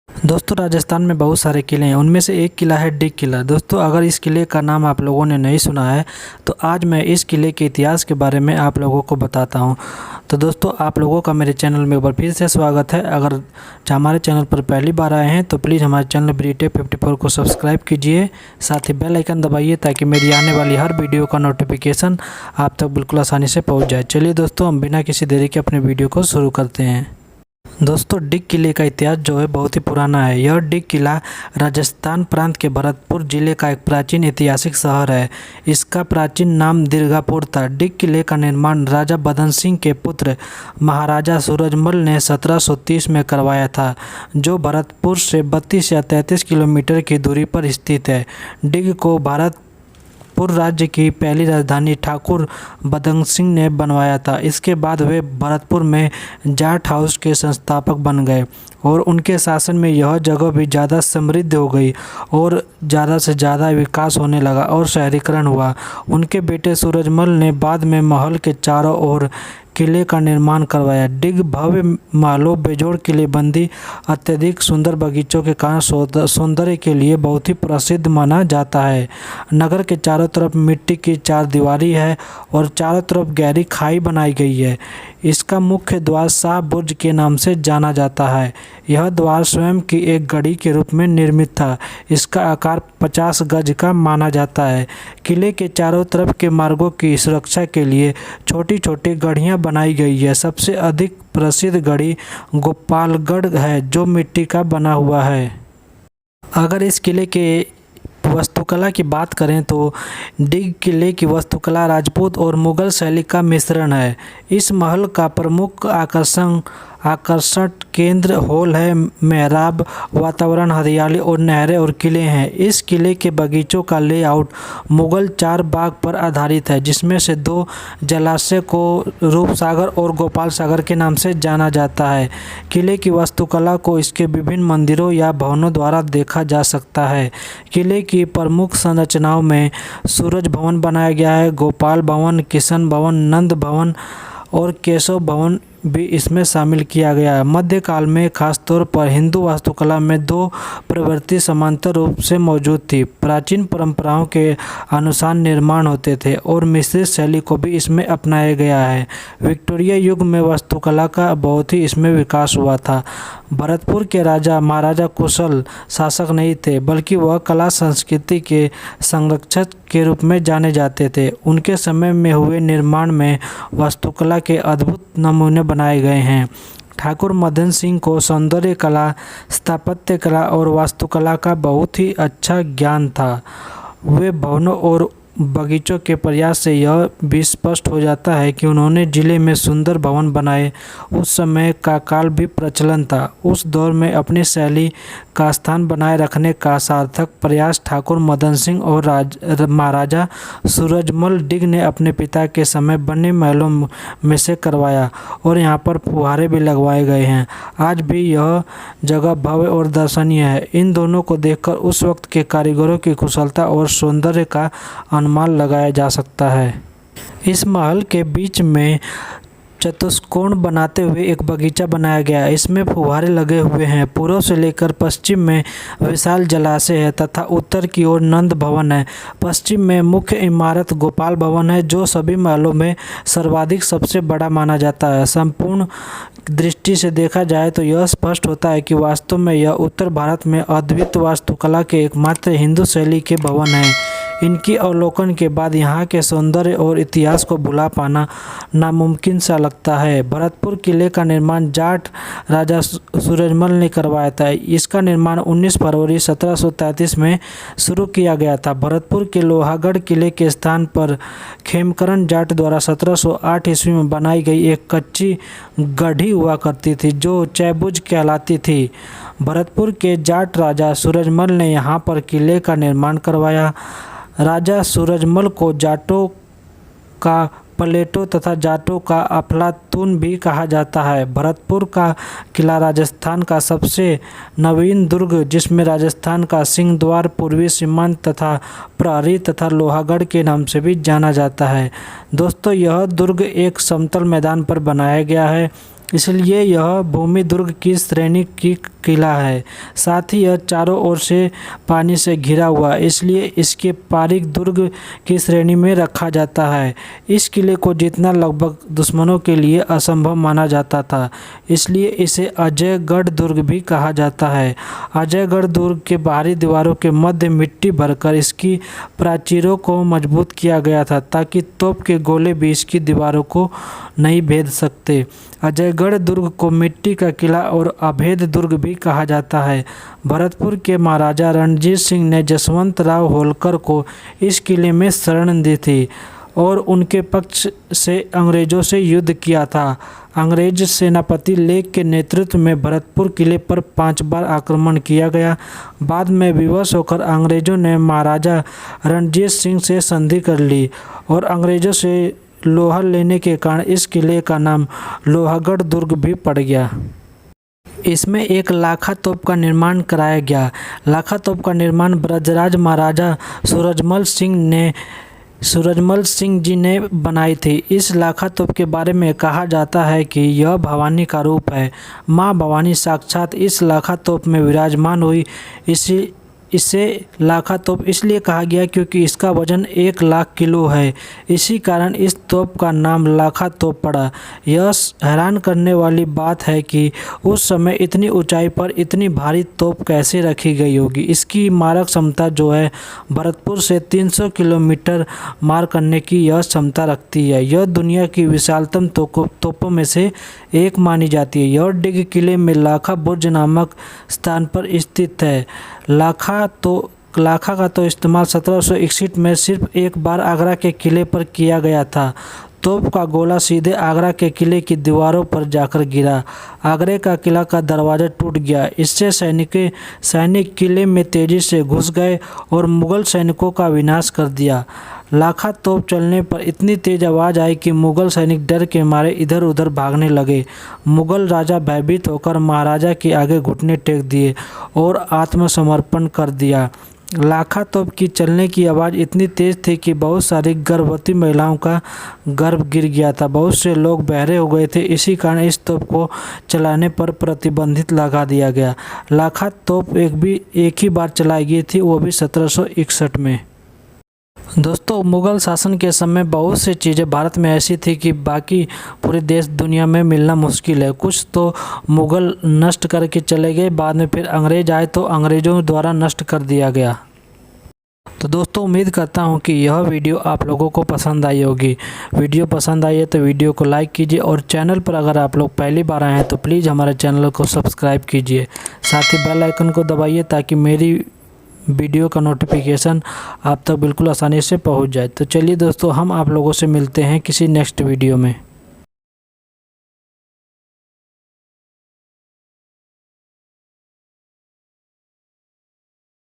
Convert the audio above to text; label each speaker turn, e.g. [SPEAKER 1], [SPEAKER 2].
[SPEAKER 1] दोस्तों राजस्थान में बहुत सारे किले हैं। उनमें से एक किला है डिग किला। दोस्तों अगर इस किले का नाम आप लोगों ने नहीं सुना है तो आज मैं इस किले के इतिहास के बारे में आप लोगों को बताता हूं। तो दोस्तों आप लोगों का मेरे चैनल में एक बार फिर से स्वागत है। अगर हमारे चैनल पर पहली बार आए हैं तो प्लीज़ हमारे चैनल ब्रीटेक 54 को सब्सक्राइब कीजिए, साथ ही बेल आइकन दबाइए ताकि मेरी आने वाली हर वीडियो का नोटिफिकेशन आप तक बिल्कुल आसानी से पहुँच जाए। चलिए दोस्तों हम बिना किसी देरी के अपने वीडियो को शुरू करते हैं। दोस्तों डिग किले का इतिहास जो है बहुत ही पुराना है। यह डिग किला राजस्थान प्रांत के भरतपुर जिले का एक प्राचीन ऐतिहासिक शहर है। इसका प्राचीन नाम दीर्घापुर था। डिग किले का निर्माण राजा बदन सिंह के पुत्र महाराजा सूरजमल ने 1730 में करवाया था, जो भरतपुर से 32 या 33 किलोमीटर की दूरी पर स्थित है। डिग को भरतपुर राज्य की पहली राजधानी ठाकुर बदन सिंह ने बनवाया था। इसके बाद वे भरतपुर में जाट हाउस के संस्थापक बन गए और उनके शासन में यह जगह भी ज़्यादा समृद्ध हो गई और ज़्यादा से ज़्यादा विकास होने लगा और शहरीकरण हुआ। उनके बेटे सूरजमल ने बाद में महल के चारों ओर किले का निर्माण करवाया। डिग भव्य महलों, बेजोड़ किलेबंदी, अत्यधिक सुंदर बगीचों के कारण सौंदर्य के लिए बहुत ही प्रसिद्ध माना जाता है। नगर के चारों तरफ मिट्टी की चारदीवारी है और चारों तरफ गहरी खाई बनाई गई है। इसका मुख्य द्वार शाह बुर्ज के नाम से जाना जाता है। यह द्वार स्वयं की एक घड़ी के रूप में निर्मित था। इसका आकार 50 गज का माना जाता है। किले के चारों तरफ के मार्गों की सुरक्षा के लिए छोटी छोटी गढ़ियाँ बनाई गई है। सबसे अधिक प्रसिद्ध गढ़ी गोपालगढ़ है, जो मिट्टी का बना हुआ है। अगर इस किले के वास्तुकला की बात करें तो डिग किले की वास्तुकला राजपूत और मुगल शैली का मिश्रण है। इस महल का प्रमुख आकर्षण केंद्र हॉल है। मेहराब, वातावरण, हरियाली और नहरें और किले हैं। इस किले के बगीचों का लेआउट मुगल चार बाग पर आधारित है, जिसमें से दो जलाशय को रूपसागर और गोपाल सागर के नाम से जाना जाता है। किले की वास्तुकला को इसके विभिन्न मंदिरों या भवनों द्वारा देखा जा सकता है। किले की प्रमुख संरचनाओं में सूरज भवन बनाया गया है। गोपाल भवन, किशन भवन, नंद भवन और केशव भवन भी इसमें शामिल किया गया है। मध्यकाल में खासतौर पर हिंदू वास्तुकला में दो प्रवृत्ति समांतर रूप से मौजूद थी। प्राचीन परंपराओं के अनुसार निर्माण होते थे और मिश्रित शैली को भी इसमें अपनाया गया है। विक्टोरिया युग में वास्तुकला का बहुत ही इसमें विकास हुआ था। भरतपुर के राजा महाराजा कुशल शासक नहीं थे, बल्कि वह कला संस्कृति के संरक्षक के रूप में जाने जाते थे। उनके समय में हुए निर्माण में वास्तुकला के अद्भुत नमूने बनाए गए हैं। ठाकुर मदन सिंह को सौंदर्य कला, स्थापत्य कला और वास्तुकला का बहुत ही अच्छा ज्ञान था। वे भवनों और बगीचों के प्रयास से यह भी स्पष्ट हो जाता है कि उन्होंने जिले में सुंदर भवन बनाए। उस समय का काल भी प्रचलन था। उस दौर में अपनी शैली का स्थान बनाए रखने का सार्थक प्रयास ठाकुर मदन सिंह और महाराजा सूरजमल डिग ने अपने पिता के समय बने महलों में से करवाया और यहाँ पर फुहारे भी लगवाए गए हैं। आज भी यह जगह भव्य और दर्शनीय है। इन दोनों को देखकर उस वक्त के कारीगरों की कुशलता और सौंदर्य का अनुमान लगाया जा सकता है। इस महल के बीच में चतुष्कोण बनाते हुए एक बगीचा बनाया गया है। इसमें फुहारे लगे हुए हैं। पूर्व से लेकर पश्चिम में विशाल जलाशय है तथा उत्तर की ओर नंद भवन है। पश्चिम में मुख्य इमारत गोपाल भवन है, जो सभी महलों में सर्वाधिक सबसे बड़ा माना जाता है। संपूर्ण दृष्टि से देखा जाए तो यह स्पष्ट होता है कि वास्तव में यह उत्तर भारत में अद्वितीय वास्तुकला के एकमात्र हिंदू शैली के भवन हैं। इनकी अवलोकन के बाद यहाँ के सौंदर्य और इतिहास को भुला पाना नामुमकिन सा लगता है। भरतपुर किले का निर्माण जाट राजा सूरजमल ने करवाया था। इसका निर्माण 19 फरवरी 1733 में शुरू किया गया था। भरतपुर के लोहागढ़ किले के स्थान पर खेमकरण जाट द्वारा 1708 ईस्वी में बनाई गई एक कच्ची गढ़ी हुआ करती थी, जो चैबुज कहलाती थी। भरतपुर के जाट राजा सूरजमल ने यहाँ पर किले का निर्माण करवाया। राजा सूरजमल को जाटों का प्लेटो तथा जाटों का अफलातून भी कहा जाता है। भरतपुर का किला राजस्थान का सबसे नवीन दुर्ग, जिसमें राजस्थान का सिंह द्वार, पूर्वी सीमांत तथा प्रहरी तथा लोहागढ़ के नाम से भी जाना जाता है। दोस्तों यह दुर्ग एक समतल मैदान पर बनाया गया है, इसलिए यह भूमि दुर्ग की श्रेणी की किला है। साथ ही यह चारों ओर से पानी से घिरा हुआ, इसलिए इसके पारिक दुर्ग की श्रेणी में रखा जाता है। इस किले को जीतना लगभग दुश्मनों के लिए असंभव माना जाता था, इसलिए इसे अजयगढ़ दुर्ग भी कहा जाता है। अजयगढ़ दुर्ग के बाहरी दीवारों के मध्य मिट्टी भरकर इसकी प्राचीरों को मजबूत किया गया था, ताकि तोप के गोले भी इसकी दीवारों को नहीं भेद सकते। अजयगढ़ दुर्ग को मिट्टी का किला और अभेद दुर्ग भी कहा जाता है। भरतपुर के महाराजा रणजीत सिंह ने जसवंत राव होलकर को इस किले में शरण दी थी और उनके पक्ष से अंग्रेज़ों से युद्ध किया था। अंग्रेज सेनापति लेक के नेतृत्व में भरतपुर किले पर 5 बार आक्रमण किया गया। बाद में विवश होकर अंग्रेज़ों ने महाराजा रणजीत सिंह से संधि कर ली और अंग्रेज़ों से लोहा लेने के कारण इस किले का नाम लोहागढ़ दुर्ग भी पड़ गया। इसमें एक लाखा तोप का निर्माण कराया गया। लाखा तोप का निर्माण ब्रजराज महाराजा सूरजमल सिंह जी ने बनाई थी। इस लाखा तोप के बारे में कहा जाता है कि यह भवानी का रूप है। माँ भवानी साक्षात इस लाखा तोप में विराजमान हुई। इसे लाखा तोप इसलिए कहा गया क्योंकि इसका वजन 1 लाख किलो है। इसी कारण इस तोप का नाम लाखा तोप पड़ा। यह हैरान करने वाली बात है कि उस समय इतनी ऊंचाई पर इतनी भारी तोप कैसे रखी गई होगी। इसकी मारक क्षमता जो है भरतपुर से 300 किलोमीटर मार करने की यह क्षमता रखती है। यह दुनिया की विशालतम तोपों में से एक मानी जाती है। यह डिग किले में लाखा बुर्ज नामक स्थान पर स्थित है। लाखा का तो इस्तेमाल 1761 में सिर्फ एक बार आगरा के किले पर किया गया था। तोप का गोला सीधे आगरा के किले की दीवारों पर जाकर गिरा। आगरे का किला का दरवाज़ा टूट गया। इससे सैनिक किले में तेज़ी से घुस गए और मुग़ल सैनिकों का विनाश कर दिया। लाखा तोप चलने पर इतनी तेज़ आवाज़ आई कि मुग़ल सैनिक डर के मारे इधर उधर भागने लगे। मुग़ल राजा भयभीत होकर महाराजा के आगे घुटने टेक दिए और आत्मसमर्पण कर दिया। लाखा तोप की चलने की आवाज़ इतनी तेज़ थी कि बहुत सारी गर्भवती महिलाओं का गर्भ गिर गया था। बहुत से लोग बहरे हो गए थे। इसी कारण इस तोप को चलाने पर प्रतिबंधित लगा दिया गया। लाखा तोप एक ही बार चलाई गई थी, वो भी 1761 में। दोस्तों, मुग़ल शासन के समय बहुत सी चीज़ें भारत में ऐसी थी कि बाकी पूरे देश दुनिया में मिलना मुश्किल है। कुछ तो मुग़ल नष्ट करके चले गए, बाद में फिर अंग्रेज़ आए तो अंग्रेज़ों द्वारा नष्ट कर दिया गया। तो दोस्तों, उम्मीद करता हूं कि यह वीडियो आप लोगों को पसंद आई होगी। वीडियो पसंद आई है तो वीडियो को लाइक कीजिए और चैनल पर अगर आप लोग पहली बार आए हैं तो प्लीज़ हमारे चैनल को सब्सक्राइब कीजिए। साथ ही बेल आइकन को दबाइए ताकि मेरी वीडियो का नोटिफिकेशन आप तक बिल्कुल आसानी से पहुंच जाए। तो चलिए दोस्तों, हम आप लोगों से मिलते हैं किसी नेक्स्ट वीडियो में।